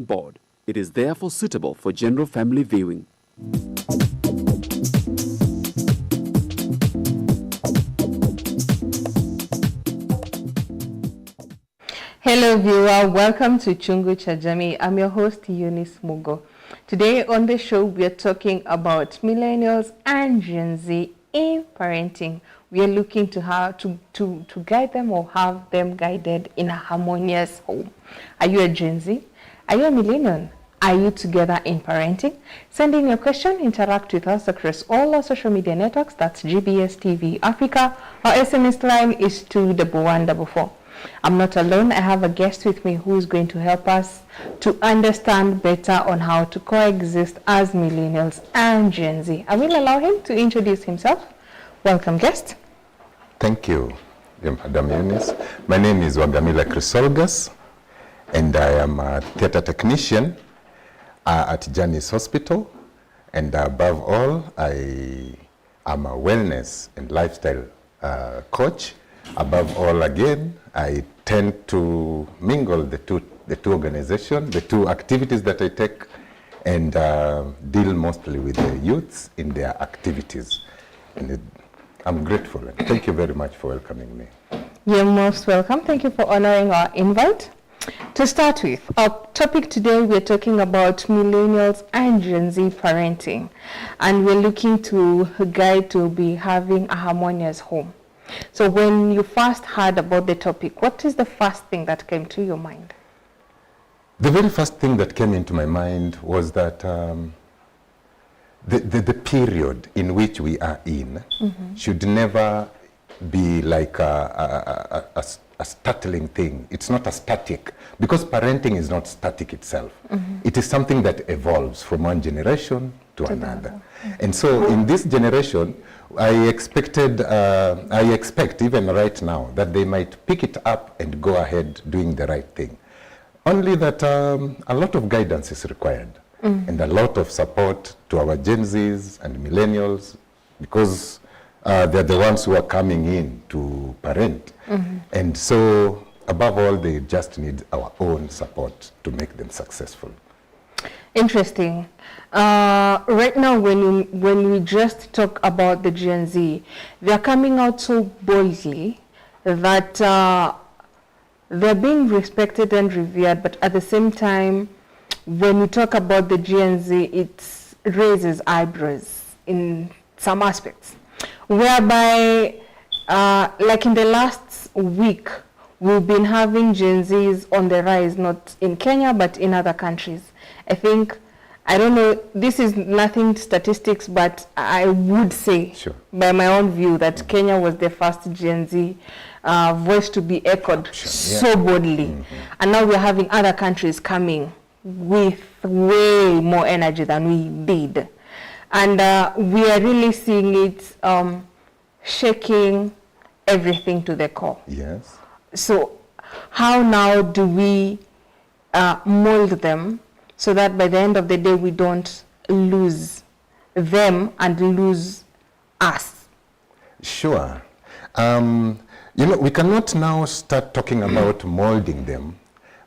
board. It is therefore suitable for general family viewing. Hello viewer, welcome to Chungu cha Jamii. I'm your host Eunice Mugo. Today on the show we are talking about millennials and Gen Z in parenting. We are looking to how to guide them or have them guided in a harmonious home. Are you a Gen Z? Are you a millennial? Are you together in parenting? Send in your question, interact with us across all our social media networks. That's GBS TV Africa. Our SMS line is 21144. I'm not alone. I have a guest with me who is going to help us to understand better on how to coexist as millennials and Gen Z. I will allow him to introduce himself. Welcome, guest. Thank you, Madam Eunice. My name is Wagamila Chrysolgas, and I am a theater technician at Janice Hospital. And above all, I am a wellness and lifestyle coach. Above all, again, I tend to mingle the two organizations, the two activities that I take, and deal mostly with the youths in their activities. And I'm grateful, and thank you very much for welcoming me. You're most welcome. Thank you for honoring our invite. To start with, our topic today, we're talking about millennials and Gen Z parenting, and we're looking to guide to be having a harmonious home. So when you first heard about the topic, what is the first thing that came to your mind? The very first thing that came into my mind was that the period in which we are in should never be like a startling thing. It's not a static, because parenting is not static itself. It is something that evolves from one generation to another. And so in this generation, I expect even right now that they might pick it up and go ahead doing the right thing. Only that a lot of guidance is required and a lot of support to our Gen Zs and millennials, because they're the ones who are coming in to parent. And so above all, they just need our own support to make them successful. Interesting. Right now, when we just talk about the Gen Z, they are coming out so boldly that they're being respected and revered, but at the same time, when we talk about the Gen Z, it raises eyebrows in some aspects, whereby, like in the last week, we've been having Gen Zs on the rise, not in Kenya, but in other countries. I think, I don't know, this is nothing statistics, but I would say, by my own view, that Kenya was the first Gen Z voice to be echoed so boldly. And now we're having other countries coming with way more energy than we did. And we are really seeing it shaking everything to the core. Yes. So how now do we mold them so that by the end of the day we don't lose them and lose us? Sure. You know, we cannot now start talking about molding them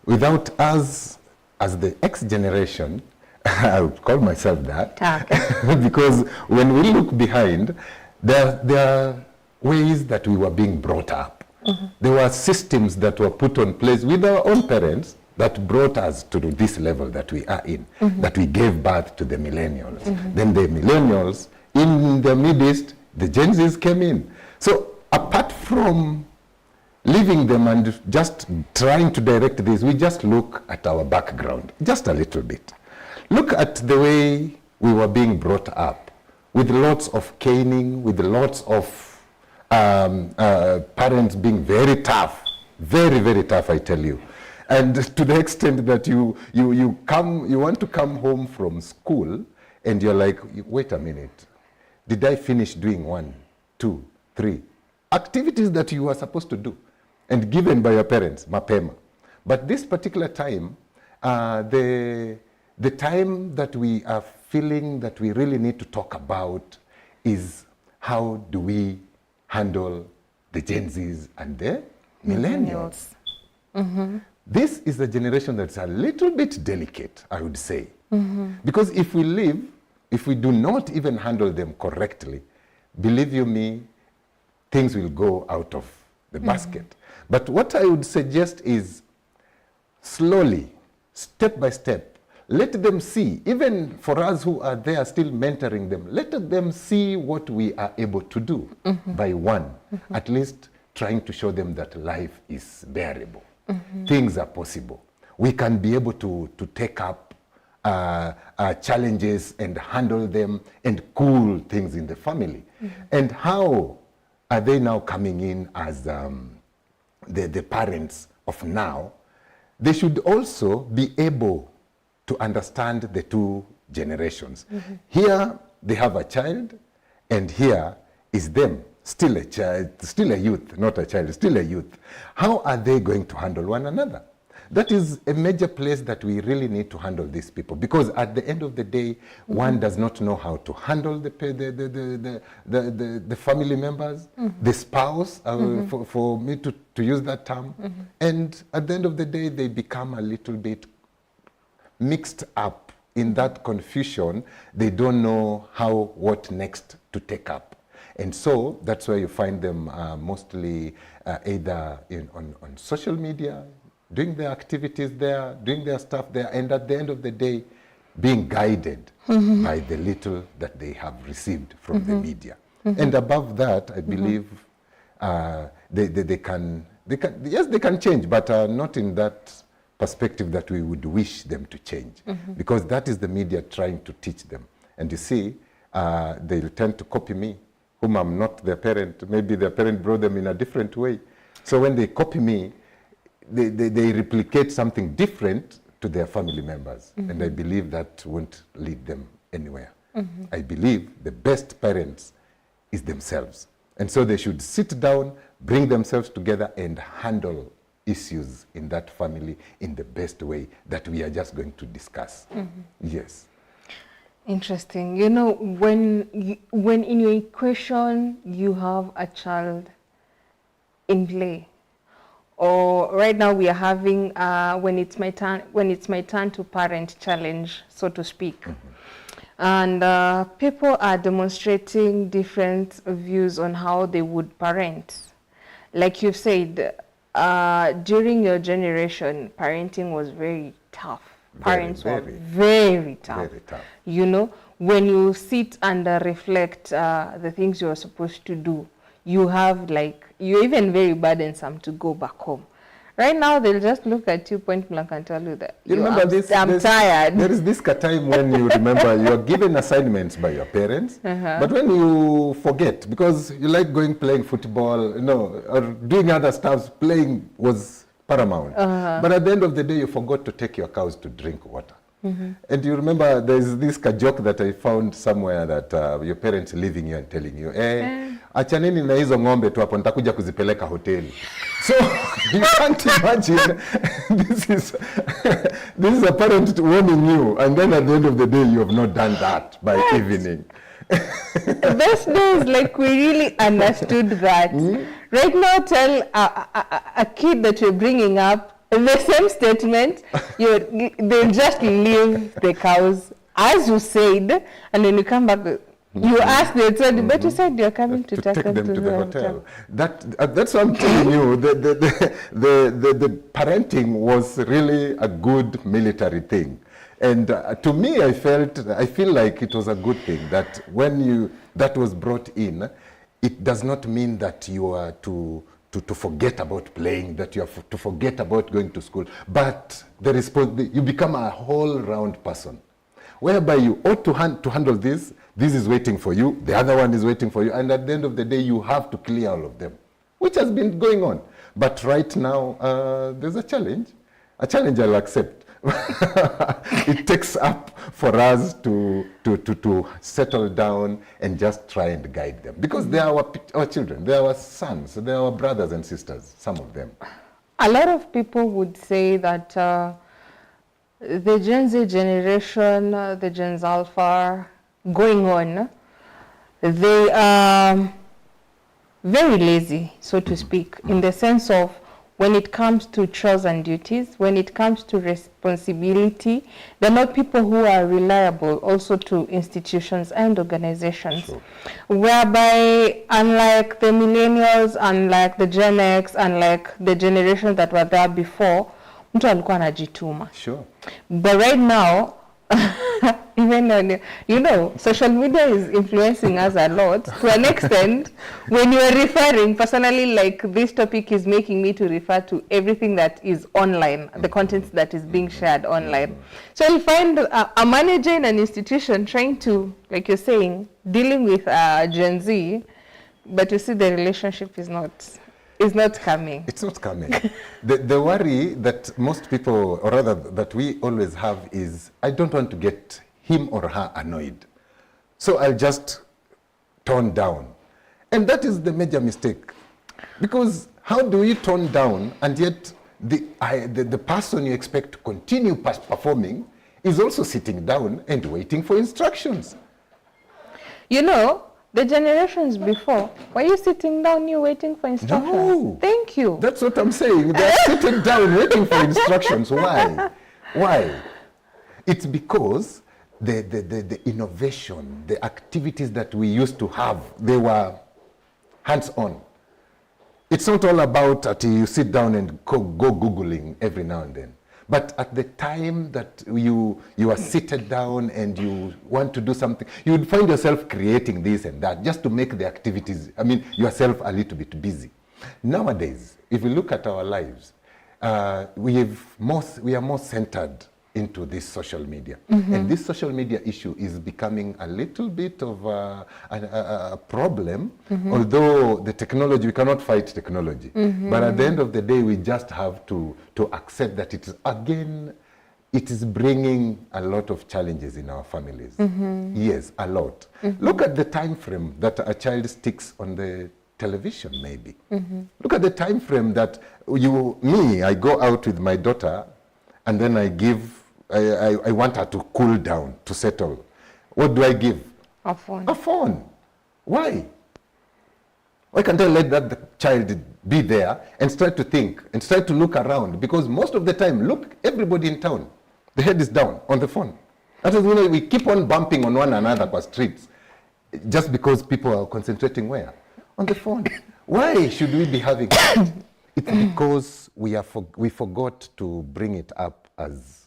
without us, as the X generation, I would call myself that, because when we look behind, there are ways that we were being brought up. There were systems that were put on place with our own parents that brought us to this level that we are in, that we gave birth to the millennials. Then the millennials, in the midst, the Gen Zs came in. So apart from leaving them and just trying to direct this, we just look at our background, just a little bit. Look at the way we were being brought up, with lots of caning, with lots of parents being very tough, very, very tough, I tell you. And to the extent that you want to come home from school and you're like, wait a minute, did I finish doing 1, 2, 3 activities that you were supposed to do and given by your parents, mapema? But this particular time, the time that we are feeling that we really need to talk about is how do we handle the Gen Zs and the millennials. This is a generation that's a little bit delicate, I would say. Because if we do not even handle them correctly, believe you me, things will go out of the basket. But what I would suggest is slowly, step by step, let them see, even for us who are there still mentoring them, let them see what we are able to do by one, at least trying to show them that life is bearable. Things are possible. We can be able to take up challenges and handle them and cool things in the family. And how are they now coming in as the parents of now? They should also be able to understand the two generations. Here they have a child, and here is them, still a child, still a youth, not a child, still a youth. How are they going to handle one another? That is a major place that we really need to handle these people, because at the end of the day, one does not know how to handle the family members, the spouse, for me to use that term. And at the end of the day, they become a little bit mixed up in that confusion. They don't know what next to take up. And so that's where you find them mostly either on social media, doing their activities there, doing their stuff there, and at the end of the day, being guided by the little that they have received from the media. And above that, I believe they can change, but not in that perspective that we would wish them to change, because that is the media trying to teach them. And you see, they'll tend to copy me, whom I'm not their parent. Maybe their parent brought them in a different way. So when they copy me, they replicate something different to their family members. And I believe that won't lead them anywhere. I believe the best parents is themselves. And so they should sit down, bring themselves together, and handle issues in that family in the best way that we are just going to discuss. Yes. Interesting. You know, when in your equation you have a child in play, or right now we are having when it's my turn to parent challenge, so to speak. And people are demonstrating different views on how they would parent. Like you've said, during your generation, parenting was very tough. Parents were very tough. Very tough. You know, when you sit and reflect the things you're supposed to do, you have you're even very burdensome to go back home. Right now, they'll just look at you point blank and tell you that I'm tired. There is this time when you remember you are given assignments by your parents, but when you forget, because you like playing football, or doing other stuff, playing was paramount. But at the end of the day, you forgot to take your cows to drink water. And you remember there's this joke that I found somewhere that your parents leaving you and telling you, achaneni na hizo ng'ombe tu hapo, nitakuja kuzipeleka hoteli. So you can't imagine this is a parent warning you, and then at the end of the day you have not done that by evening. Those days, we really understood that. Right now, tell a kid that you're bringing up the same statement, they'll just leave the cows, as you said, and then you come back. You ask them, but you said you're coming to take them to the hotel. That's what I'm telling you. The parenting was really a good military thing. And to me, I feel like it was a good thing that when that was brought in, it does not mean that you are to forget about playing, that you have to forget about going to school, but you become a whole round person, whereby you ought to handle this is waiting for you, the other one is waiting for you, and at the end of the day, you have to clear all of them, which has been going on. But right now, there's a challenge I'll accept. It takes up for us to settle down and just try and guide them, because they are our children, they are our sons, they are our brothers and sisters, some of them. A lot of people would say that the Gen Z generation, the Gen Z Alpha going on, they are very lazy, so to speak, in the sense of when it comes to chores and duties, when it comes to responsibility. They're not people who are reliable also to institutions and organizations. Sure. Whereby, unlike the millennials, unlike the Gen X, unlike the generations that were there before, mtu alikuwa anajituma. Sure. But right now, even on, you know, social media is influencing us a lot to an extent. When you are referring, personally, like this topic is making me to refer to everything that is online, the content that is being shared online. So you find a manager in an institution trying to, like you're saying, dealing with Gen Z, but you see the relationship is not coming. It's not coming. The worry that most people, or rather that we always have, is I don't want to get him or her annoyed, so I'll just tone down. And that is the major mistake. Because how do you tone down and yet the person you expect to continue performing is also sitting down and waiting for instructions? You know, the generations before, were you sitting down, you waiting for instructions? No. Thank you. That's what I'm saying. They're sitting down waiting for instructions. Why? Why? It's because the innovation, the activities that we used to have, they were hands-on. It's not all about you sit down and go Googling every now and then. But at the time that you are seated down and you want to do something, you would find yourself creating this and that just to make the activities, yourself a little bit busy. Nowadays, if you look at our lives, we are more centered into this social media. And this social media issue is becoming a little bit of a problem, although the technology, we cannot fight technology. But at the end of the day, we just have to accept that it is bringing a lot of challenges in our families. Yes, a lot. Look at the time frame that a child sticks on the television, maybe. Look at the time frame that I go out with my daughter and then I want her to cool down, to settle. What do I give? A phone. A phone. Why? Why can't I let that child be there and start to think and start to look around? Because most of the time, look, everybody in town, the head is down on the phone. That is, we keep on bumping on one another per streets just because people are concentrating where? On the phone. Why should we be having it? It's because we forgot to bring it up as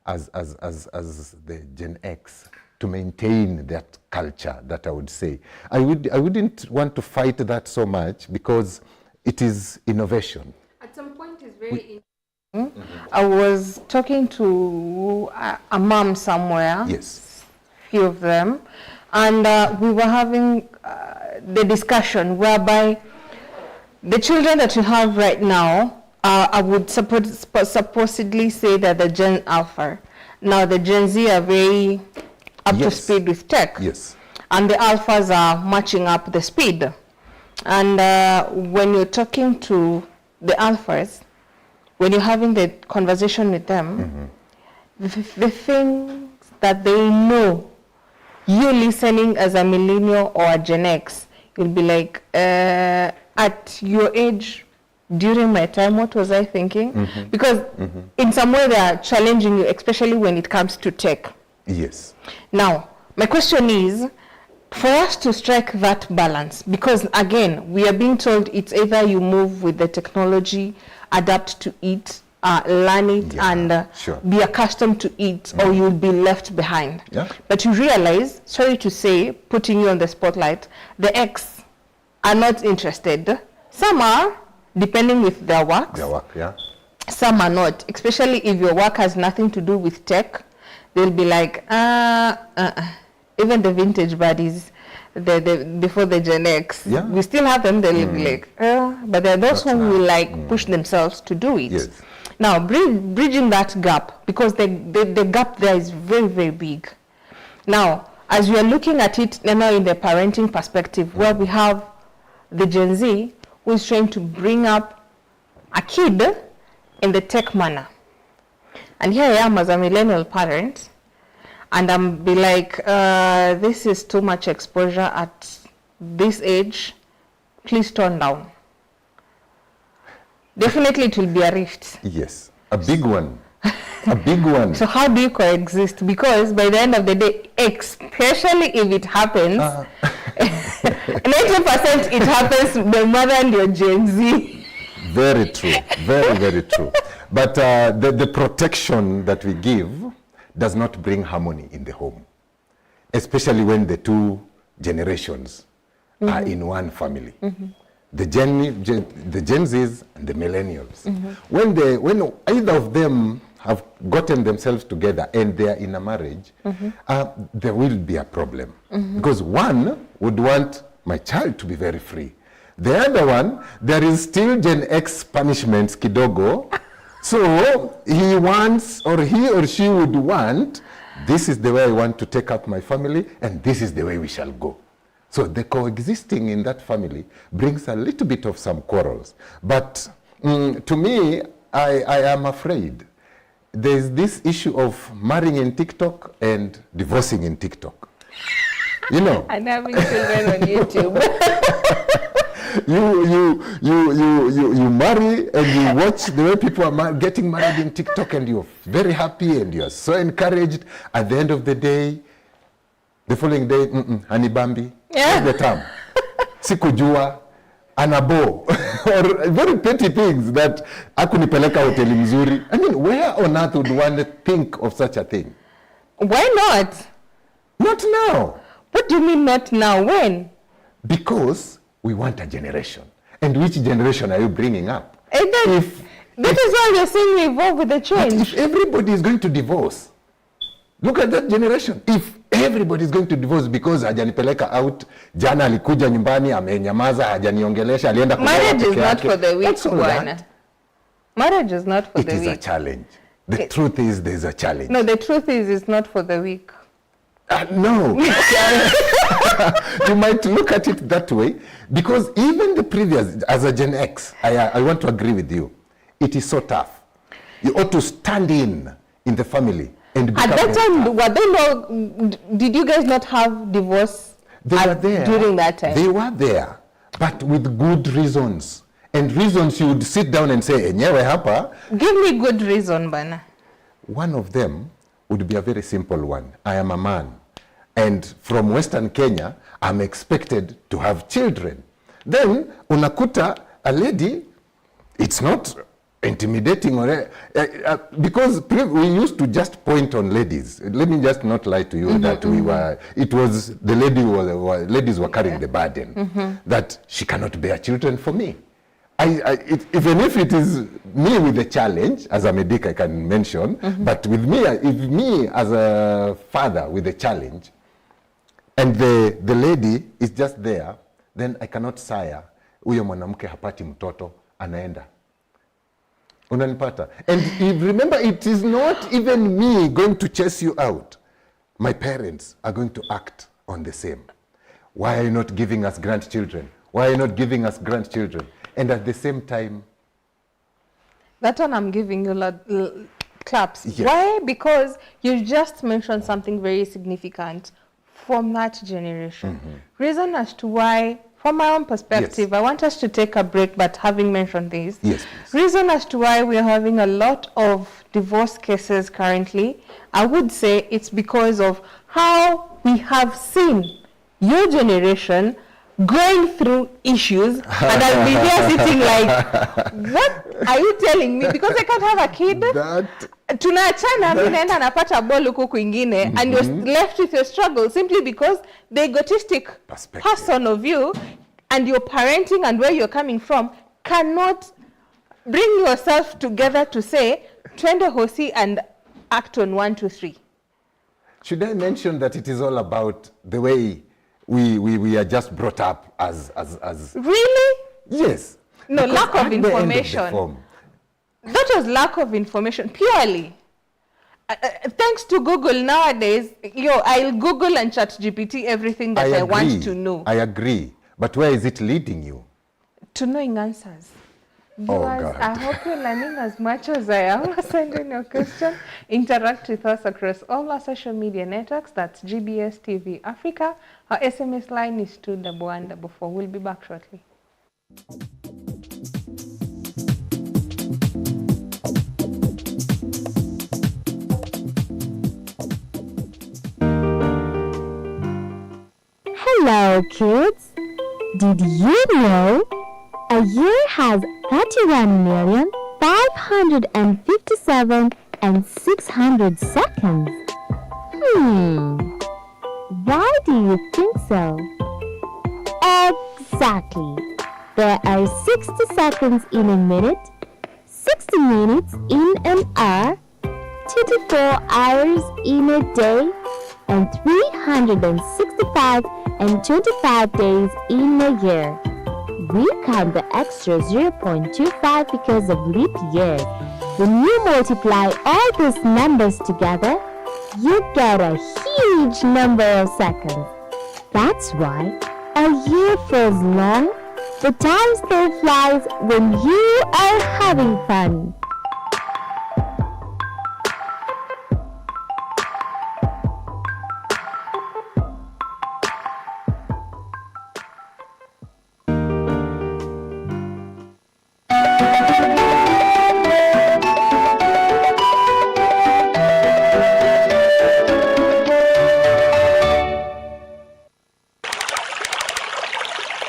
the Gen X, to maintain that culture, that I would say. I wouldn't want to fight that so much because it is innovation. At some point it's very interesting. I was talking to a mom somewhere. Yes. Few of them. And we were having the discussion whereby the children that you have right now, I would supposedly say that the Gen Alpha. Now the Gen Z are very up to speed with tech. Yes. And the Alphas are matching up the speed. And when you're talking to the Alphas, when you're having the conversation with them, the things that they know, you listening as a millennial or a Gen X, you'll be like, at your age, during my time, what was I thinking? Because in some way they are challenging you, especially when it comes to tech. Yes. Now, my question is, for us to strike that balance, because again, we are being told it's either you move with the technology, adapt to it, learn it, and be accustomed to it, or you'll be left behind. Yeah. But you realize, sorry to say, putting you on the spotlight, the X are not interested. Some are, depending with their works. Their work, yeah. Some are not, especially if your work has nothing to do with tech. They'll be like, even the vintage buddies, before the Gen X, we still have them. They'll be like, but there are those who will like push themselves to do it. Yes. Now, bridging that gap, because the gap there is very, very big. Now, as we are looking at it now in the parenting perspective, where we have the Gen Z who is trying to bring up a kid in the tech manner. And here I am as a millennial parent, and I'm be like, this is too much exposure at this age, please tone down. Definitely it will be a rift. Yes, a big one. A big one. So how do you coexist? Because by the end of the day, especially if it happens, 90% it happens the mother and your Gen Z. Very true. Very, very true. But the protection that we give does not bring harmony in the home, especially when the two generations are in one family. The Gen Zs and the Millennials. When either of them have gotten themselves together and they are in a marriage, there will be a problem. Because one would want my child to be very free. The other one, there is still Gen X punishments kidogo. So he wants, or he or she would want, this is the way I want to take up my family and this is the way we shall go. So the coexisting in that family brings a little bit of some quarrels. But to me, I am afraid. There's this issue of marrying in TikTok and divorcing in TikTok. You know. And having children on YouTube. You marry and you watch the way people are getting married in TikTok and you're very happy and you're so encouraged. At the end of the day, the following day, honey Bambi, what's the term? Sikujua, anabo, or very petty things that akunipeleka hoteli mzuri. I mean, where on earth would one think of such a thing? Why not? Not now. What do you mean not now? When? Because we want a generation. And which generation are you bringing up? That is why you're saying we evolve with the change. But if everybody is going to divorce, look at that generation. If everybody is going to divorce because hajanipeleka out, jana alikuja nyumbani, amenyamaza, hajaniongelesha, alienda kulala peke yake. Marriage is not for the weak, bwana. Marriage is not for the weak. It is a challenge. The truth is there's a challenge. No, the truth is it's not for the weak. No. You might look at it that way because even the previous, as a Gen X, I want to agree with you. It is so tough. You ought to stand in the family. And at that time, did you guys not have divorce? They were there. During that time? They were there, but with good reasons. And reasons you would sit down and say, enyewe hapa. Give me good reason, bana. One of them would be a very simple one. I am a man. And from Western Kenya, I'm expected to have children. Then, unakuta a lady, it's not intimidating or because we used to just point on ladies. Let me just not lie to you that it was the ladies were carrying the burden that she cannot bear children for me. Even if it is me with the challenge, as a medic I can mention, but with me, if me as a father with the challenge, and the lady is just there, then I cannot sire, huyo mwanamke hapati mtoto, anaenda. Unanipata? And if, remember, it is not even me going to chase you out. My parents are going to act on the same. Why are you not giving us grandchildren? Why are you not giving us grandchildren? And at the same time... That one I'm giving you claps. Yes. Why? Because you just mentioned something very significant from that generation. Reason as to why, from my own perspective, I want us to take a break, but having mentioned this, reason as to why we are having a lot of divorce cases currently, I would say it's because of how we have seen your generation going through issues, and I'll be here sitting like, what are you telling me? Because I can't have a kid. Tunaachana, minaenda napata ball huko kwingine, and you're left with your struggle simply because the egotistic person of you and your parenting and where you're coming from cannot bring yourself together to say, twende hosi and act on 1, 2, 3. Should I mention that it is all about the way we are just brought up as Really? Yes. No, Because lack of at the end of the information. form, That was lack of information, purely. Thanks to Google nowadays, I'll Google and ChatGPT everything that I want to know. I agree. But where is it leading you? To knowing answers. Oh, Viewers, God. I hope you're learning as much as I am. Send in your question. Interact with us across all our social media networks. That's GBS TV Africa. Our SMS line is 21144. We'll be back shortly. Hello, kids! Did you know a year has 31,557,600 seconds? Why do you think so? Exactly. There are 60 seconds in a minute, 60 minutes in an hour, 24 hours in a day, and 365 and 25 days in a year. We count the extra 0.25 because of leap years. When you multiply all these numbers together, you get a huge number of seconds. That's why a year feels long, but time still flies when you are having fun.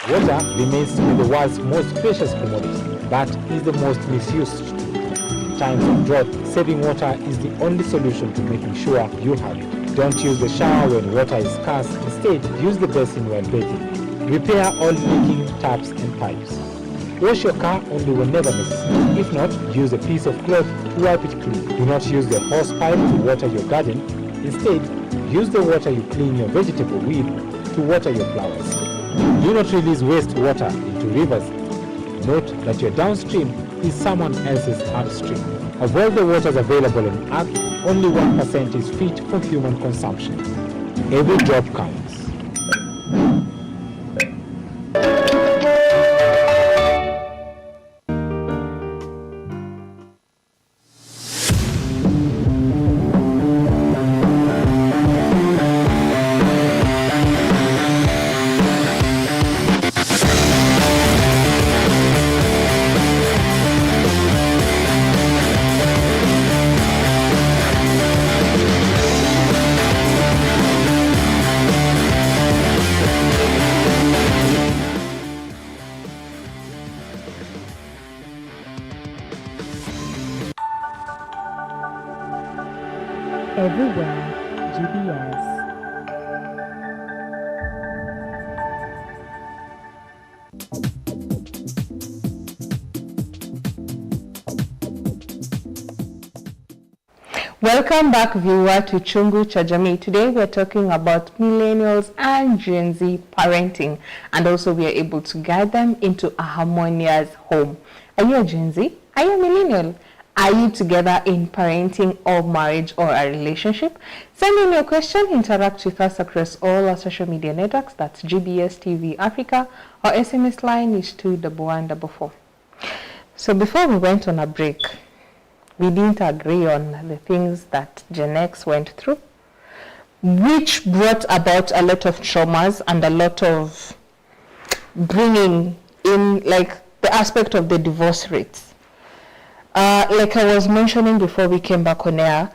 Water remains to be the world's most precious commodity, but is the most misused. In times of drought, saving water is the only solution to making sure you have it. Don't use the shower when water is scarce. Instead, use the basin while bathing. Repair all leaking taps and pipes. Wash your car only whenever necessary. If not, use a piece of cloth to wipe it clean. Do not use the hose pipe to water your garden. Instead, use the water you clean your vegetable with to water your flowers. Do not release wastewater into rivers. Note that your downstream is someone else's upstream. Of all the waters available on Earth, only 1% is fit for human consumption. Every drop counts. Everywhere, GBS. Welcome back, viewer, to Chungu cha Jamii. Today we're talking about millennials and Gen Z parenting, and also we are able to guide them into a harmonious home. Are you a Gen Z? Are you a millennial? Are you together in parenting or marriage or a relationship? Send in your question, interact with us across all our social media networks. That's GBS TV Africa. Our SMS line is 21144. So before we went on a break, we didn't agree on the things that Gen X went through, which brought about a lot of traumas and a lot of bringing in like the aspect of the divorce rates. Like I was mentioning before we came back on air,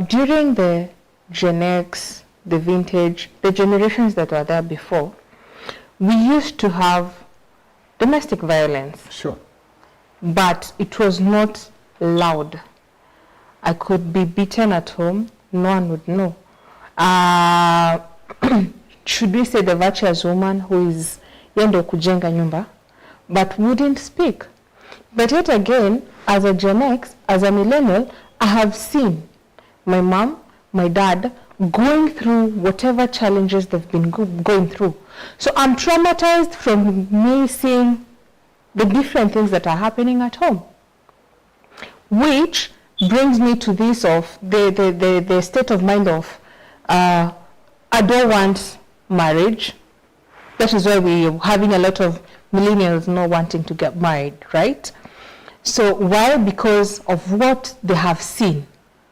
during the Gen X, the vintage, the generations that were there before, we used to have domestic violence. Sure. But it was not loud. I could be beaten at home, no one would know. Should we say the virtuous woman who is yendo kujenga nyumba, but wouldn't speak. But yet again, as a Gen X, as a millennial, I have seen my mom, my dad going through whatever challenges they've been going through. So I'm traumatized from me seeing the different things that are happening at home. Which brings me to this of the state of mind of, I don't want marriage. That is why we're having a lot of millennials not wanting to get married, right? So why? Because of what they have seen.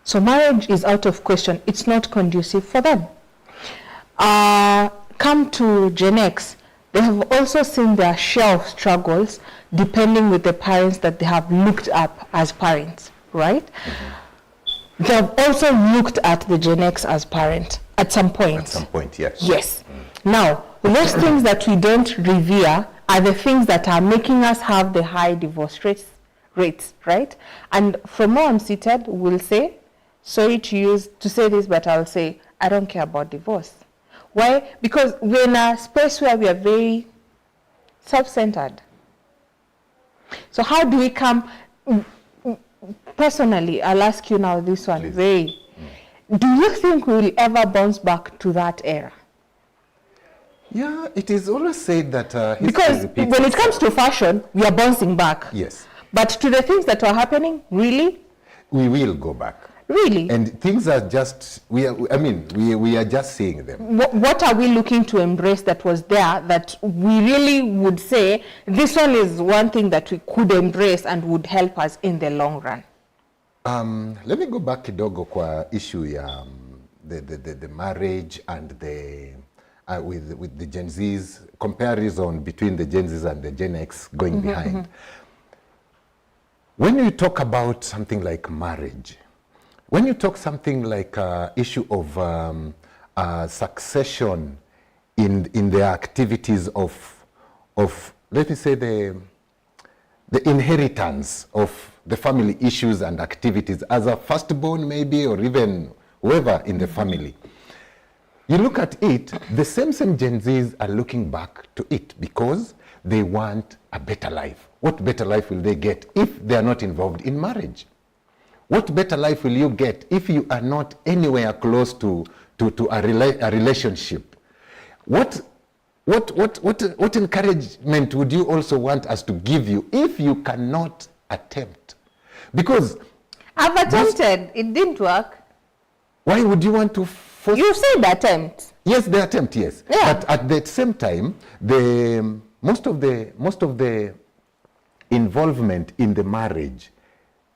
So marriage is out of question. It's not conducive for them. Come to Gen X, they have also seen their share of struggles depending with the parents that they have looked up as parents, right? They have also looked at the Gen X as parent at some point. At some point, yes. Yes. Now, those things that we don't revere are the things that are making us have the high divorce rates, right? And from where I'm seated, we'll say, sorry to say this, but I'll say, I don't care about divorce. Why? Because we're in a space where we are very self-centered. So how do we come, personally, I'll ask you now this one, do you think we'll ever bounce back to that era? Yeah, it is always said that because when it comes to fashion, we are bouncing back. Yes. But to the things that are happening, really? We will go back. Really? And things are just, we are just seeing them. What are we looking to embrace that was there that we really would say, this one is one thing that we could embrace and would help us in the long run? Let me go back kidogo kwa issue ya the marriage and the with the Gen Zs, comparison between the Gen Zs and the Gen X going behind. When you talk about something like marriage, when you talk something like issue of succession in the activities of let me say the inheritance of the family issues and activities as a firstborn maybe, or even whoever in the family, you look at it, the same Gen Zs are looking back to it because they want a better life. What better life will they get if they are not involved in marriage? What better life will you get if you are not anywhere close to a relationship? What encouragement would you also want us to give you if you cannot attempt? Because I've attempted, it didn't work. Why would you want to force? You said attempt. Yes, the attempt, yes. Yeah. But at the same time, most of the involvement in the marriage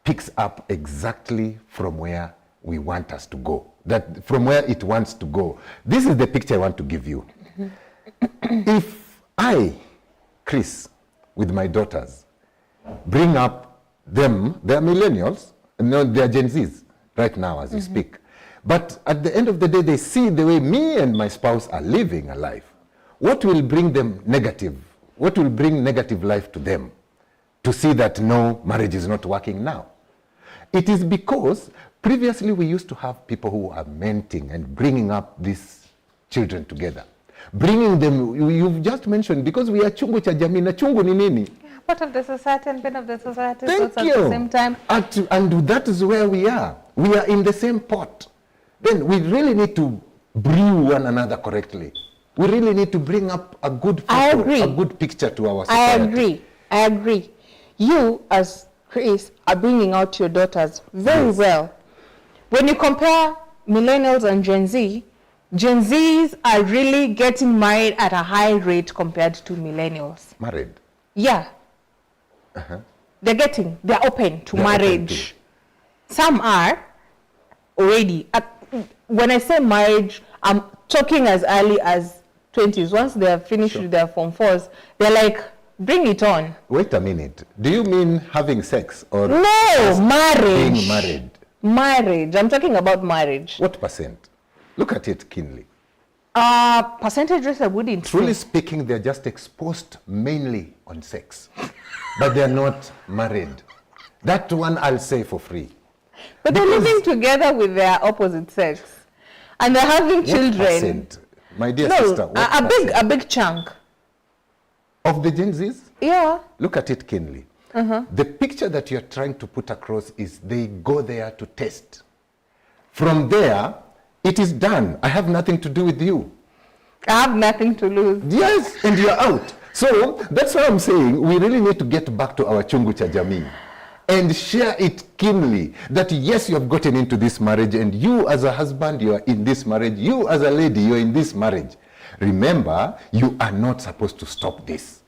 picks up exactly from where we want us to go. From where it wants to go. This is the picture I want to give you. If I, Chris, with my daughters, bring up them, they're millennials, no, they're Gen Zs right now as we speak. But at the end of the day, they see the way me and my spouse are living a life. What will bring them negative? What will bring negative life to them? To see that no, marriage is not working now. It is because previously we used to have people who are mentoring and bringing up these children together. Bringing them, you've just mentioned, because we are chungu cha jamii, na chungu ni nini? Part of the society and bit of the society. Thank you. At the same time. And that is where we are. We are in the same pot. Then we really need to brew one another correctly. We really need to bring up a good photo, a good picture to our society. I agree. You, as Chris, are bringing out your daughters very well. When you compare millennials and Gen Z, Gen Zs are really getting married at a high rate compared to millennials. Married? Yeah. They're open to marriage. Some are already. When I say marriage, I'm talking as early as 20s. Once they have finished with their Form 4s, they're like, bring it on. Wait a minute. Do you mean having sex or no, marriage? Being married. Marriage. I'm talking about marriage. What percent? Look at it keenly. Percentages I wouldn't Truly speaking, they're just exposed mainly on sex. But they're not married. That one I'll say for free. But they're living together with their opposite sex. And they're having children. Percent? My dear sister, a big chunk. Of the Gen Zs? Yeah. Look at it keenly. The picture that you're trying to put across is they go there to test. From there, it is done. I have nothing to do with you. I have nothing to lose. Yes, and you're out. So that's why I'm saying we really need to get back to our Chungu cha Jamii and share it keenly that yes, you have gotten into this marriage, and you as a husband, you are in this marriage. You as a lady, you're in this marriage. Remember, you are not supposed to stop this.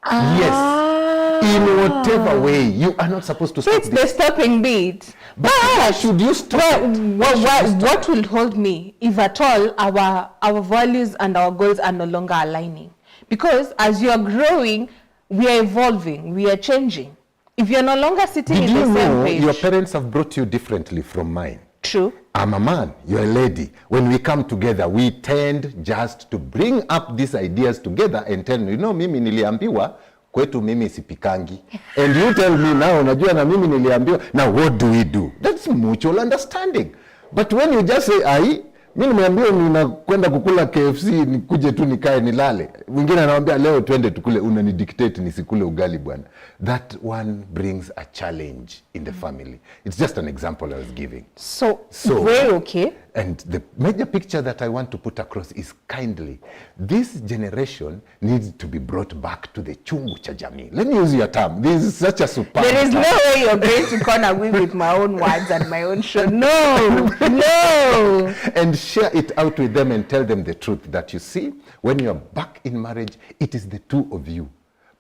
Yes, in whatever way, you are not supposed to stop this. It's the stopping beat. But why should you stop it? What will hold me, if at all, our values and our goals are no longer aligning? Because as you are growing, we are evolving, we are changing. If you're no longer sitting in the same page. Your parents have brought you differently from mine? True. I'm a man, you're a lady. When we come together, we tend just to bring up these ideas together and tell you know, mimi niliambiwa, kwetu mimi sipikangi. And you tell me now, unajua na mimi niliambiwa. Now what do we do? That's mutual understanding. But when you just say, mimi nimeambiwa ninakwenda kukula KFC, nikuje tu nikae nilale. Mwingine anamwambia leo twende tukule, unanidictate nisikule ugali bwana. That one brings a challenge in the family. It's just an example I was giving. So very okay. And the major picture that I want to put across is kindly, this generation needs to be brought back to the Chungu cha Jamii. Let me use your term. This is such a super. There is no way you're going to corner me with my own words and my own show. No, no. And share it out with them and tell them the truth that you see, when you're back in marriage, it is the two of you.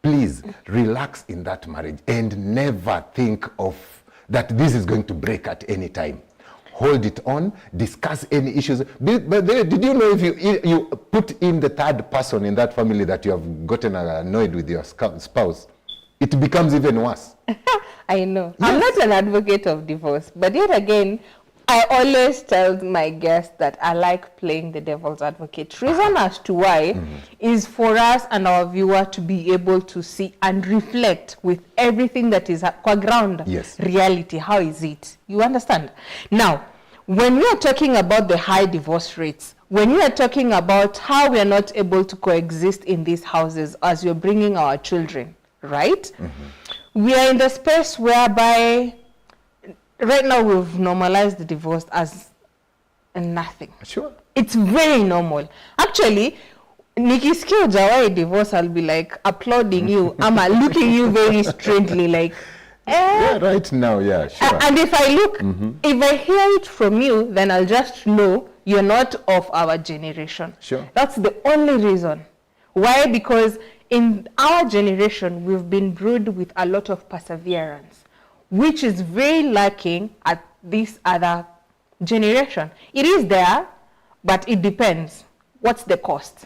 Please relax in that marriage and never think of that this is going to break at any time. Hold it on, discuss any issues. But did you know if you put in the third person in that family that you have gotten annoyed with your spouse, it becomes even worse. I know. Yes. I'm not an advocate of divorce, but yet again, I always tell my guests that I like playing the devil's advocate. Reason as to why is for us and our viewer to be able to see and reflect with everything that is qua ground reality. How is it? You understand? Now, when we are talking about the high divorce rates, when we are talking about how we are not able to coexist in these houses as we're bringing our children, right? We are in the space whereby right now we've normalized the divorce as nothing. Sure. It's very normal. Actually, nikisikia hujawahi divorce, I'll be like applauding you. I'm looking you very strangely like, yeah, right now, yeah, sure. And if I look, if I hear it from you, then I'll just know you're not of our generation. Sure. That's the only reason. Why? Because in our generation, we've been brewed with a lot of perseverance, which is very lacking at this other generation. It is there, but it depends. What's the cost?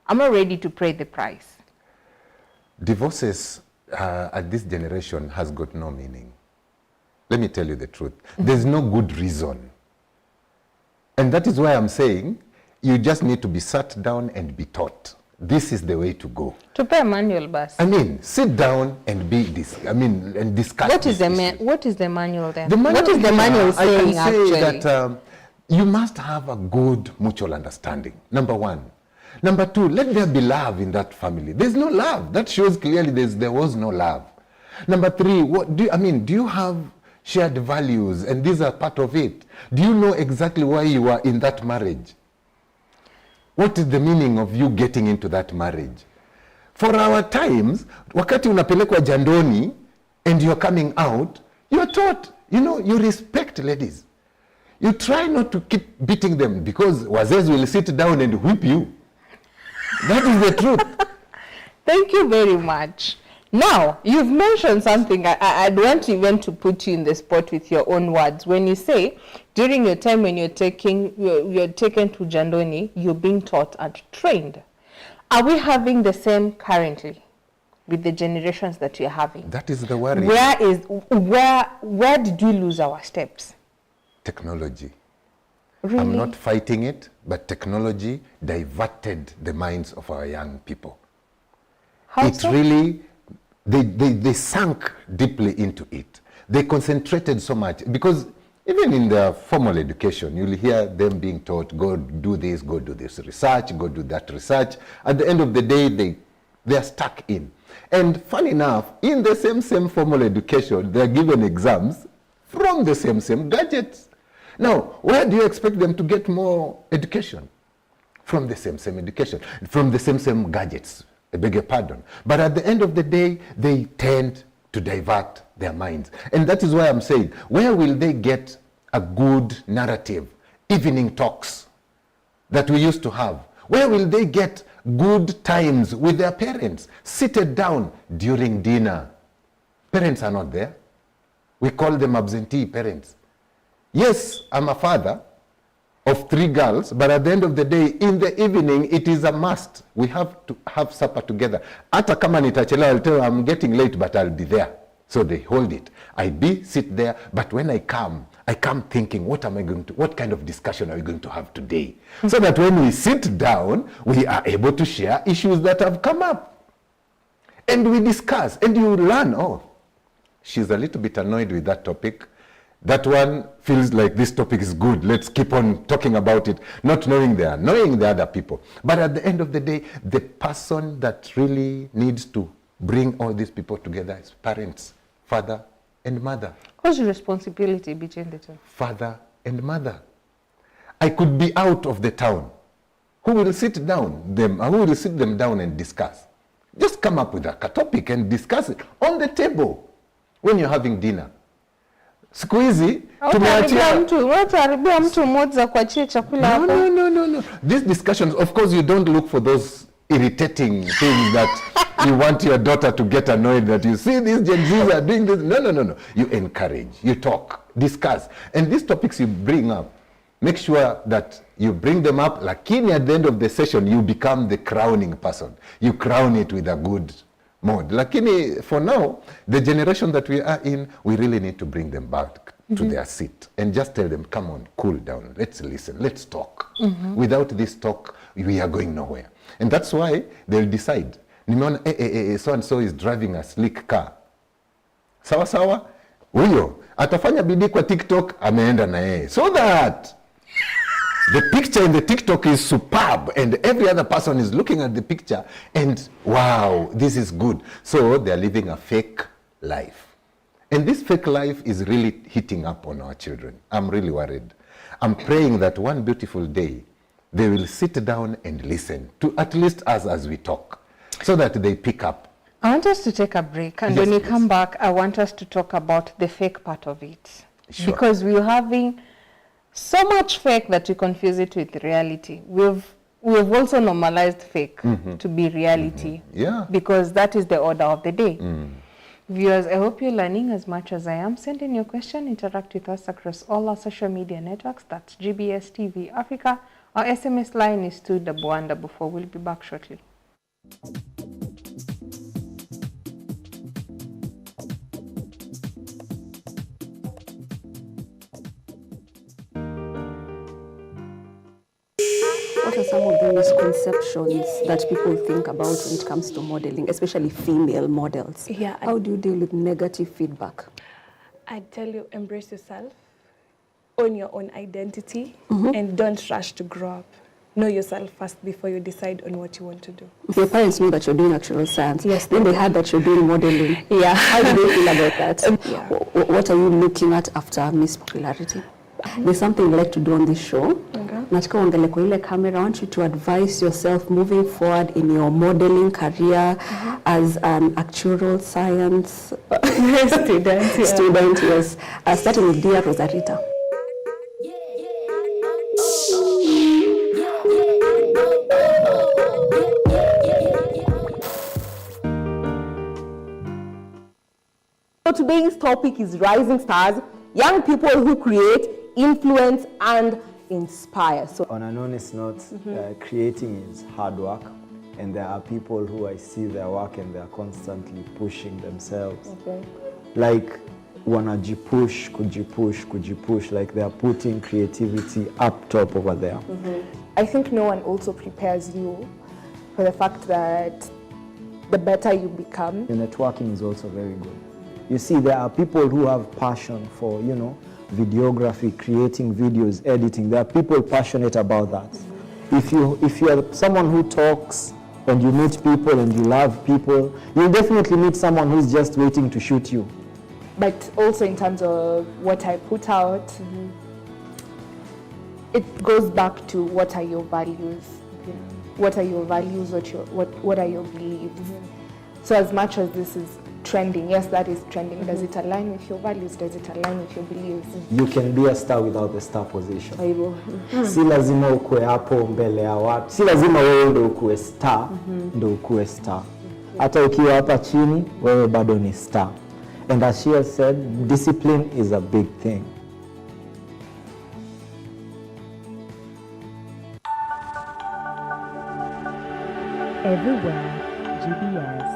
I'm not ready to pay the price. Divorces at this generation has got no meaning. Let me tell you the truth. There's no good reason. And that is why I'm saying you just need to be sat down and be taught. This is the way to go. To pay a manual bus. I mean, sit down and and discuss. What is the manual then? The manual, what is the manual saying I can say actually? that you must have a good mutual understanding. Number one. Number two, let there be love in that family. There's no love. That shows clearly there was no love. Number three, do you have shared values and these are part of it? Do you know exactly why you are in that marriage? What is the meaning of you getting into that marriage? For our times, wakati unapelekwa jandoni and you're coming out, you're taught, you respect ladies. You try not to keep beating them because wazezi will sit down and whip you. That is the truth. Thank you very much. Now, you've mentioned something. I'd want even to put you in the spot with your own words. When you say, during your time when you're taken to Jandoni, you're being taught and trained. Are we having the same currently with the generations that you're having? That is the worry. Where did we lose our steps? Technology. Really? I'm not fighting it, but technology diverted the minds of our young people. How so? Really, they sank deeply into it. They concentrated so much because even in their formal education, you'll hear them being taught, go do this research, go do that research. At the end of the day, they are stuck in. And funny enough, in the same formal education, they're given exams from the same gadgets. Now, where do you expect them to get more education? From the same education, from the same gadgets, I beg your pardon. But at the end of the day, they tend to divert their minds. And that is why I'm saying, where will they get a good narrative, evening talks that we used to have? Where will they get good times with their parents, seated down during dinner? Parents are not there. We call them absentee parents. Yes, I'm a father of 3 girls, but at the end of the day, in the evening, it is a must. We have to have supper together. Hata kama nitachelewa, I'll tell them I'm getting late, but I'll be there. So they hold it. sit there, but when I come, I come thinking, what kind of discussion are we going to have today? So that when we sit down, we are able to share issues that have come up. And we discuss, and you learn, oh, she's a little bit annoyed with that topic. That one feels like this topic is good. Let's keep on talking about it, not knowing the other people. But at the end of the day, the person that really needs to bring all these people together is parents, father and mother. What's your responsibility between the two? Father and mother. I could be out of the town. Who will sit them down and discuss? Just come up with a topic and discuss it on the table when you're having dinner. Siku hizi tumeharibia mtu mmoja kwa chakula hapo. No. These discussions, of course, you don't look for those irritating things that you want your daughter to get annoyed that you see these Gen Zs are doing this. No. You encourage, you talk, discuss. And these topics you bring up, make sure that you bring them up. Lakini at the end of the session, you become the crowning person. You crown it with a good mode. Lakini for now, the generation that we are in, we really need to bring them back to their seat and just tell them, come on, cool down, let's listen, let's talk. Without this talk, we are going nowhere. And that's why they'll decide, nimeona so-and-so is driving a sleek car. Sawa, huyo, atafanya bidii kwa TikTok, ameenda na yeye. So that the picture in the TikTok is superb and every other person is looking at the picture and wow, this is good. So they're living a fake life. And this fake life is really hitting up on our children. I'm really worried. I'm praying that one beautiful day, they will sit down and listen to at least us as we talk so that they pick up. I want us to take a break. And when we come back, I want us to talk about the fake part of it. Sure. Because we're having so much fake that we confuse it with reality. We've also normalized fake to be reality. Yeah. Because that is the order of the day. Viewers, I hope you're learning as much as I am. Send in your question, interact with us across all our social media networks. That's GBS TV Africa. Our SMS line is 21144. We'll be back shortly. What are some of the misconceptions that people think about when it comes to modeling, especially female models? Yeah. How do you deal with negative feedback? I tell you, embrace yourself, own your own identity, and don't rush to grow up. Know yourself first before you decide on what you want to do. Your parents know that you're doing actual science. Yes. Then they heard that you're doing modeling. Yeah. How do they feel about that? Yeah. What are you looking at after Miss Popularity? There's something I like to do on this show. Nataka uangalie kwa ile camera. I want you to advise yourself moving forward in your modeling career as an actuarial science student, yes. Starting with dear Rosarita. So today's topic is rising stars, young people who create, influence, and inspire. So on an honest note, creating is hard work, and there are people who I see their work and they're constantly pushing themselves. Like wanajipush, kujipush, like they're putting creativity up top over there. I think no one also prepares you for the fact that the better you become. The networking is also very good. You see, there are people who have passion for, videography, creating videos, editing. There are people passionate about that. If you are someone who talks and you meet people and you love people, you'll definitely meet someone who's just waiting to shoot you. But also in terms of what I put out, it goes back to what are your values? What are your values? What are your beliefs? So as much as this is trending, yes, that is trending. Does it align with your values? Does it align with your beliefs? You can be a star without the star position. Si lazima ukue hapo mbele ya watu. Si lazima wewe ndo ukue star, ndo ukue star. Hata ukiwa hapa chini, wewe bado ni star. And as she has said, discipline is a big thing. Everywhere, GBS.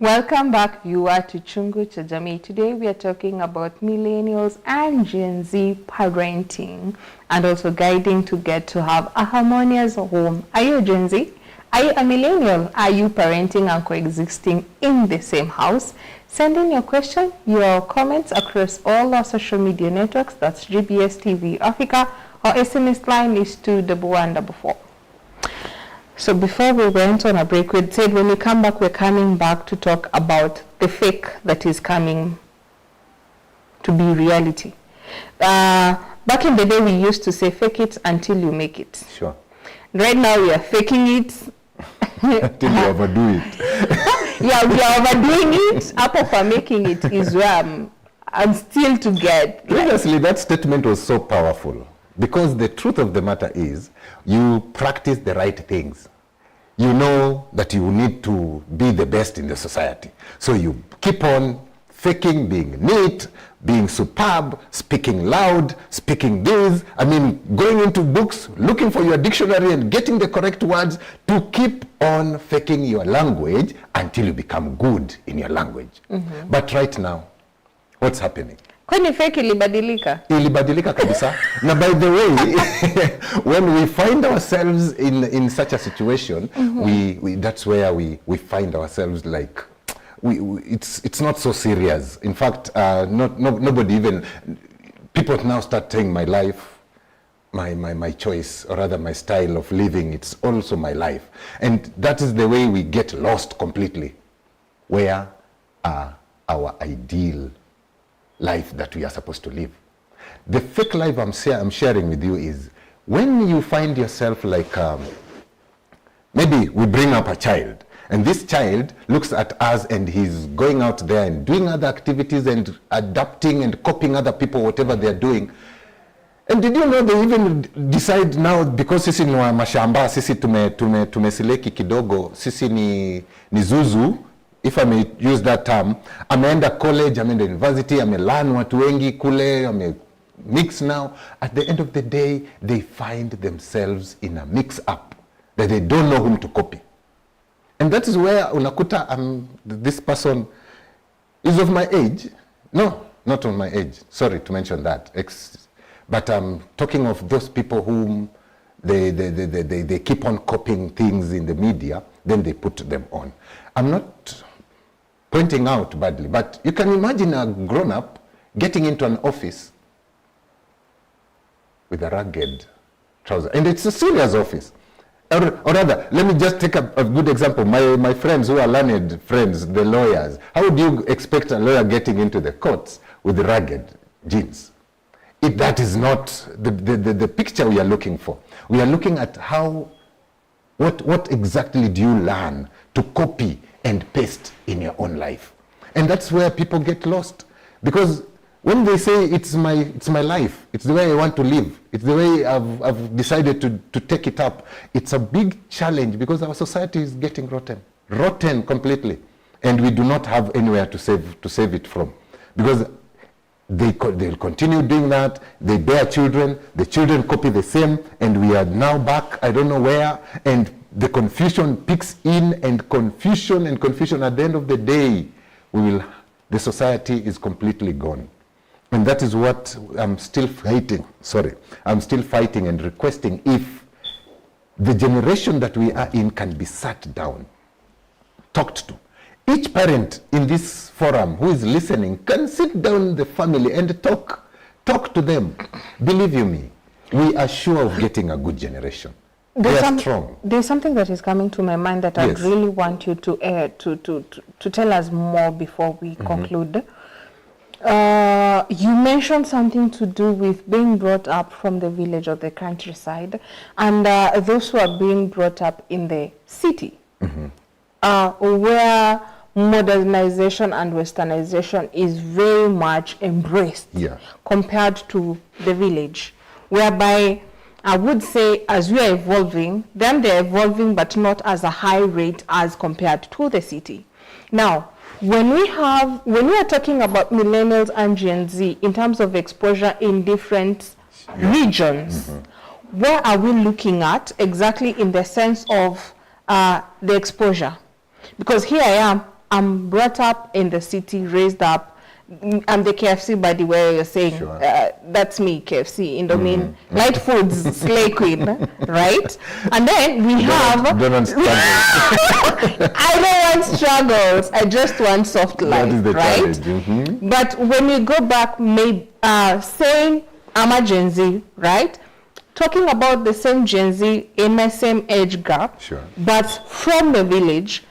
Welcome back, viewer, to Chungu to Jamii. Today we are talking about millennials and Gen Z parenting and also guiding to get to have a harmonious home. Are you a Gen Z? Are you a millennial? Are you parenting and coexisting in the same house? Send in your question, your comments across all our social media networks. That's GBS TV Africa. Our SMS line is 21144. So before we went on a break, we said when we come back, we're coming back to talk about the fake that is coming to be reality. Back in the day, we used to say fake it until you make it. Sure. Right now, we are faking it. Until you overdo it. Yeah, we are overdoing it. Apart from making it is where I'm still to get. Previously, that statement was so powerful because the truth of the matter is you practice the right things. You know that you need to be the best in the society. So you keep on faking, being neat, being superb, speaking loud, speaking this. I mean, going into books, looking for your dictionary and getting the correct words to keep on faking your language until you become good in your language. Mm-hmm. But right now, what's happening? Kwani fake ilibadilika? Ilibadilika kabisa. Now, by the way, when we find ourselves in such a situation, we that's where we find ourselves like, it's not so serious. In fact, nobody even, people now start saying my life, my choice, or rather my style of living, it's also my life. And that is the way we get lost completely. Where are our ideal life that we are supposed to live? The fake life I'm sharing with you is when you find yourself like, maybe we bring up a child, and this child looks at us and he's going out there and doing other activities and adapting and copying other people, whatever they're doing. And did you know they even decide now, because sisi ni wa mashamba, sisi tumesileki kidogo, sisi ni zuzu, if I may use that term, ameenda college, ameenda university, amelearn watu wengi kule, mix now. At the end of the day, they find themselves in a mix-up that they don't know whom to copy. And that is where unakuta this person is of my age. No, not of my age. Sorry to mention that. But I'm talking of those people whom they keep on copying things in the media, then they put them on. I'm not pointing out badly, but you can imagine a grown-up getting into an office with a ragged trouser. And it's a serious office. Or rather, let me just take a good example. My friends who are learned friends, the lawyers, how would you expect a lawyer getting into the courts with ragged jeans? That is not the picture we are looking for. We are looking at what exactly do you learn to copy and paste in your own life. And that's where people get lost. Because when they say it's my life, it's the way I want to live, it's the way I've decided to take it up, it's a big challenge because our society is getting rotten completely. And we do not have anywhere to save it from. Because they'll continue doing that, they bear children, the children copy the same, and we are now back, I don't know where, and the confusion picks in, and confusion at the end of the day, the society is completely gone. And that is what I'm still fighting. I'm still fighting and requesting if the generation that we are in can be sat down, talked to. Each parent in this forum who is listening can sit down the family and talk to them. Believe you me, we are sure of getting a good generation. Strong. There's something that is coming to my mind that I really want you to tell us more before we conclude. You mentioned something to do with being brought up from the village or the countryside, and those who are being brought up in the city, where modernization and westernization is very much embraced compared to the village, whereby I would say as we are evolving, then they're evolving but not as a high rate as compared to the city. Now, when we are talking about millennials and Gen Z in terms of exposure in different regions, where are we looking at exactly in the sense of the exposure? Because here I am, I'm brought up in the city, raised up. I'm the KFC, by the way, you're saying. Sure. That's me, KFC, Indomie, light foods, slay queen, right? And then we have... Don't I don't want struggles. I just want soft life, That is the right? challenge. But when we go back, saying I'm a Gen Z, right? Talking about the same Gen Z in my same age gap, Sure. but from the village,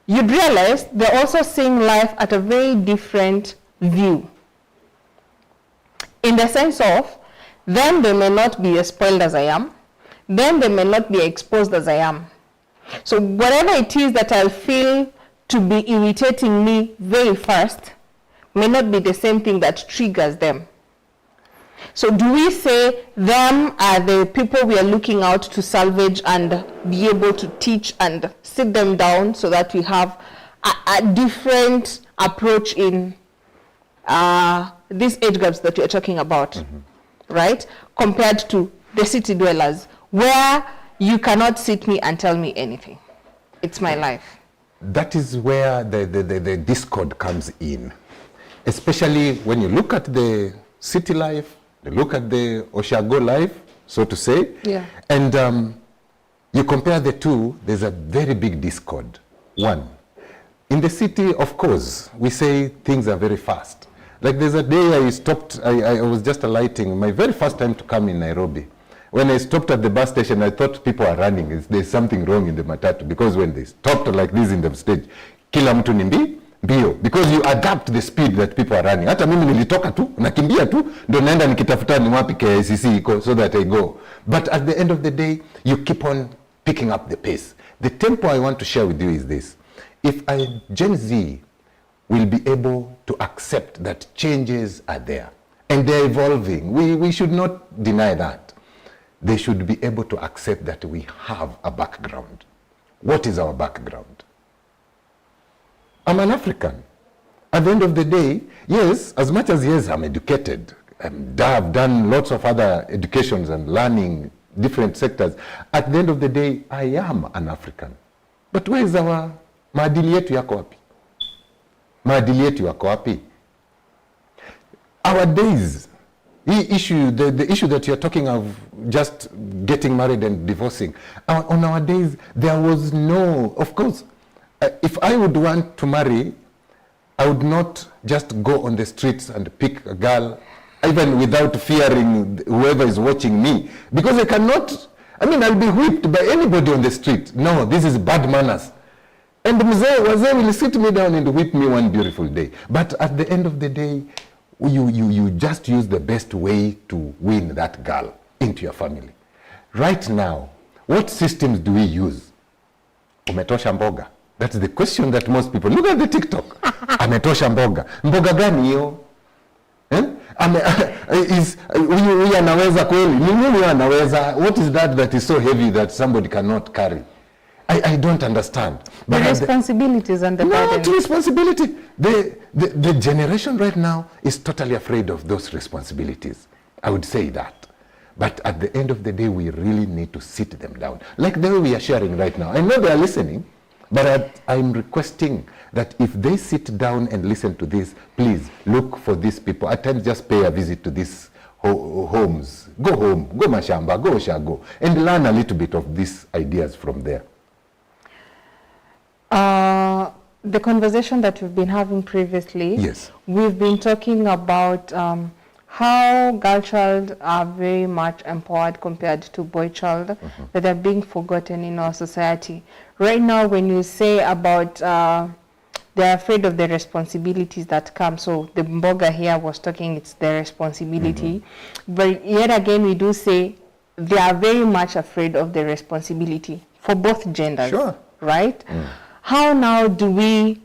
you'd realize they're also seeing life at a very different view. In the sense of, then they may not be as spoiled as I am, then they may not be exposed as I am. So whatever it is that I'll feel to be irritating me very fast may not be the same thing that triggers them. So do we say them are the people we are looking out to salvage and be able to teach and sit them down so that we have a different approach in these age gaps that you're talking about, right? Compared to the city dwellers, where you cannot sit me and tell me anything. It's my life. That is where the discord comes in, especially when you look at the city life, you look at the Oshago life, so to say, and you compare the two, there's a very big discord. One, in the city, of course, we say things are very fast. Like there's a day I stopped, I was just alighting, my very first time to come in Nairobi. When I stopped at the bus station, I thought people are running. There's something wrong in the matatu, because when they stopped like this in the stage, kila mtu ni mbio, because you adapt the speed that people are running. Hata mimi nilitoka tu, nakimbia tu, ndo naenda nikitafuta ni wapi KICC iko, so that I go. But at the end of the day, you keep on picking up the pace. The tempo I want to share with you is this. If a Gen Z will be able to accept that changes are there, and they're evolving, we should not deny that. They should be able to accept that we have a background. What is our background? I'm an African. At the end of the day, yes, as much as yes, I'm educated, I've done lots of other educations and learning different sectors. At the end of the day, I am an African. But where is our maadili yetu yako wapi? Maadili yetu yako wapi? Our days, the issue that you're talking of, just getting married and divorcing, on our days, there was no, of course, if I would want to marry, I would not just go on the streets and pick a girl, even without fearing whoever is watching me, because I cannot, I'll be whipped by anybody on the street. No, this is bad manners. And Mzee will sit me down and whip me one beautiful day. But at the end of the day, you just use the best way to win that girl into your family. Right now, what systems do we use? Umetosha mboga? That's the question that most people, look at the TikTok. Ametosha mboga. Mboga gani hiyo? Huyu anaweza kweli? Ni nini anaweza? What is that is so heavy that somebody cannot carry? I don't understand. But the responsibilities and the burdens. Not responsibility. The generation right now is totally afraid of those responsibilities. I would say that. But at the end of the day, we really need to sit them down. Like the way we are sharing right now. I know they are listening, but I'm requesting that if they sit down and listen to this, please look for these people. At times, just pay a visit to these homes. Go home, go Mashamba, go Oshago, and learn a little bit of these ideas from there. The conversation that we've been having previously, yes, we've been talking about how girl child are very much empowered compared to boy child, that are being forgotten in our society. Right now, when you say about they're afraid of the responsibilities that come, so the Mboga here was talking, it's their responsibility, but yet again we do say they are very much afraid of the responsibility for both genders, right? How now do we,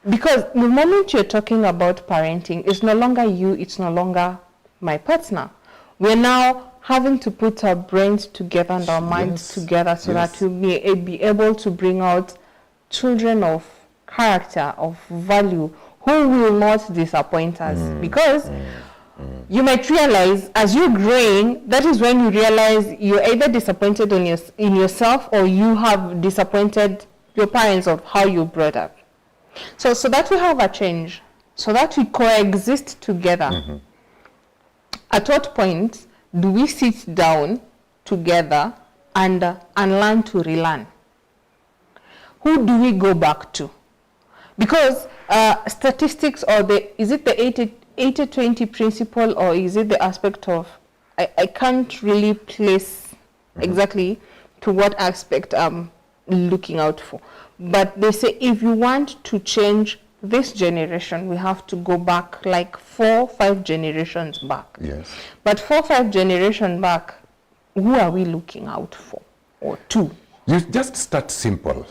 because the moment you're talking about parenting, it's no longer you, it's no longer my partner. We're now having to put our brains together and our minds together so that we'll be able to bring out children of character, of value, who will not disappoint us. Because you might realize, as you're growing, that is when you realize you're either disappointed in yourself, or you have disappointed your parents of how you brought up. So that we have a change, so that we coexist together. At what point do we sit down together and learn to relearn? Who do we go back to? Because statistics, or is it the 80-20 principle, or is it the aspect of, I can't really place exactly to what aspect I'm looking out for. But they say if you want to change this generation, we have to go back like 4-5 generations back. Yes. But 4-5 generations back, who are we looking out for or to? You just start simple.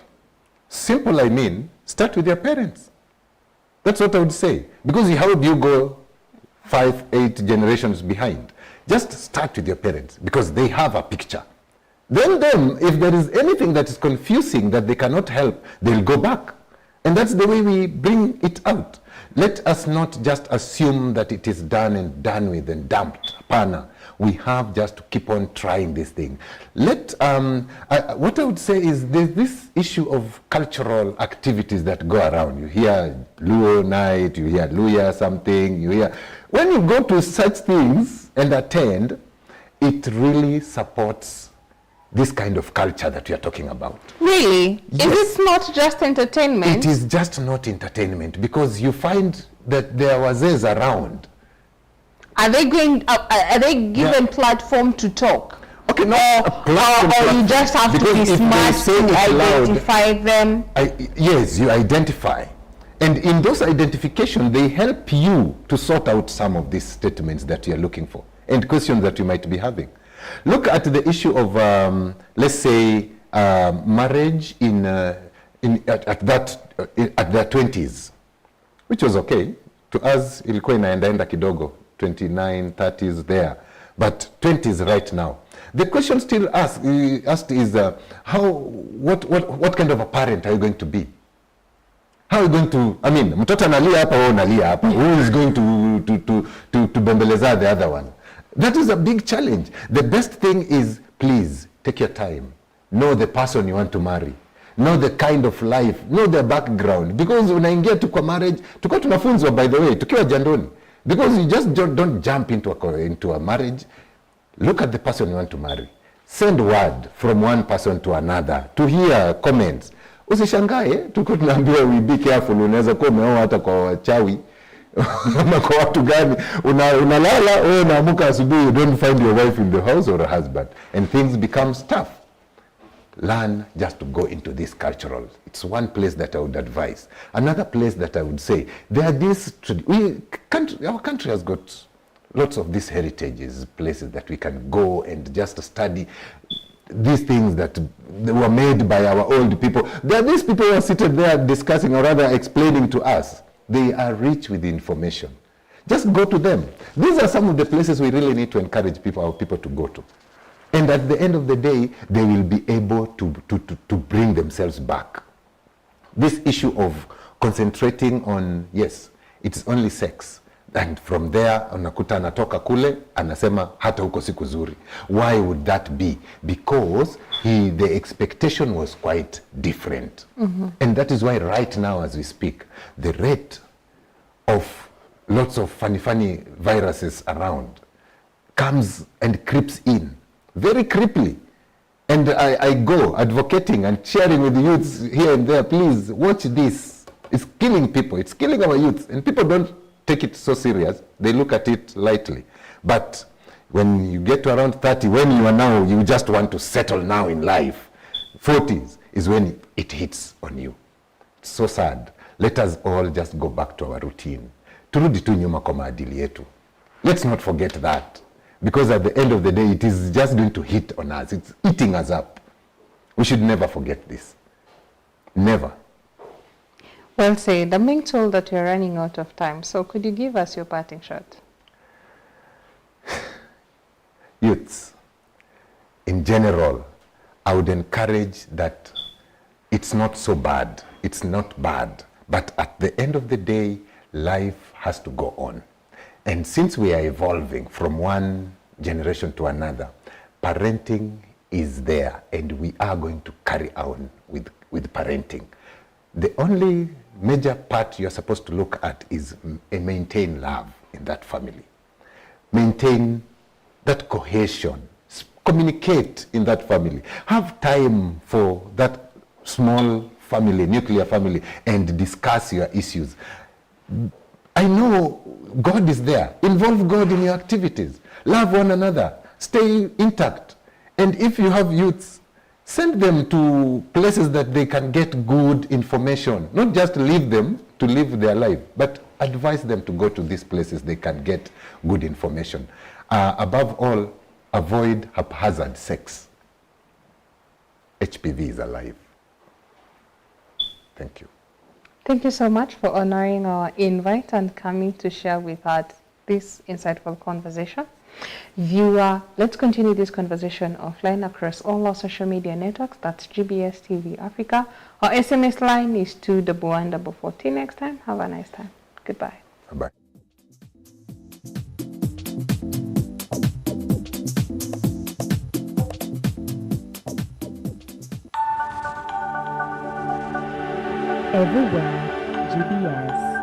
Simple, I mean, start with your parents. That's what I would say. Because how do you go 5-8 generations behind? Just start with your parents, because they have a picture. Then if there is anything that is confusing that they cannot help, they'll go back. And that's the way we bring it out. Let us not just assume that it is done and done with and dumped. Pana. We have just to keep on trying this thing. What I would say is there's this issue of cultural activities that go around. You hear Luo night, you hear Luya something, you hear... When you go to such things and attend, it really supports this kind of culture that we are talking about. Really? Yes. Is it not just entertainment? It is just not entertainment, because you find that there are wazees around. Are they given platform to talk? Okay, no. Or you just have to be smart to identify them? Yes, you identify. And in those identification, they help you to sort out some of these statements that you're looking for and questions that you might be having. Look at the issue of, let's say, marriage at their 20s, which was okay. To us, ilikuwa inaenda kidogo, 29, 30s there, but 20s right now. The question still asked is, what kind of a parent are you going to be? How are you going to, I mean, mtoto analia hapa, wewe unalia hapa. Who is going to bembeleza the other one? That is a big challenge. The best thing is, please, take your time. Know the person you want to marry. Know the kind of life. Know their background. Because unaingia tu kwa marriage, tuko tunafunzwa, by the way, tukiwa jandoni. Because you just don't jump into a marriage. Look at the person you want to marry. Send word from one person to another to hear comments. Usishangae, tuko tunaambiwa we be careful, unaweza kuwa umeoa hata kwa wachawi. Ama kwa watu gani, unalala, wewe unaamuka asubuhi, you don't find your wife in the house or a husband, and things become tough. Learn just to go into this cultural. It's one place that I would advise. Another place that I would say, there are these, our country has got lots of these heritages, places that we can go and just study these things that were made by our old people. There are these people who are seated there discussing, or rather explaining to us. They are rich with information. Just go to them. These are some of the places we really need to encourage our people to go to. And at the end of the day, they will be able to bring themselves back. This issue of concentrating on, yes, it's only sex. And from there, unakuta anatoka kule, anasema hata huko si kuzuri. Why would that be? Because the expectation was quite different. And that is why right now as we speak, the rate of lots of funny viruses around comes and creeps in very creepily. And I go advocating and sharing with the youths here and there, please watch this. It's killing people, it's killing our youths, and people don't take it so serious. They look at it lightly. But when you get to around 30, when you are now, you just want to settle now in life, 40s is when it hits on you. It's so sad. Let us all just go back to our routine. Turudi tu nyuma kwa maadili yetu. Let's not forget that. Because at the end of the day, it is just going to hit on us. It's eating us up. We should never forget this. Never. Well said. I'm being told that you're running out of time. So could you give us your parting shot? Youths, in general, I would encourage that it's not so bad. It's not bad. But at the end of the day, life has to go on. And since we are evolving from one generation to another, parenting is there, and we are going to carry on with parenting. The only major part you're supposed to look at is maintain love in that family. Maintain that cohesion. Communicate in that family. Have time for that small family, nuclear family, and discuss your issues. I know God is there. Involve God in your activities. Love one another. Stay intact. And if you have youths, send them to places that they can get good information. Not just leave them to live their life, but advise them to go to these places they can get good information. Above all, avoid haphazard sex. HPV is alive. Thank you. Thank you so much for honoring our invite and coming to share with us this insightful conversation. Viewer, let's continue this conversation offline across all our social media networks. That's GBS TV Africa. Our SMS line is 21140. Next time, have a nice time. Goodbye. Bye-bye. Everywhere, GBS.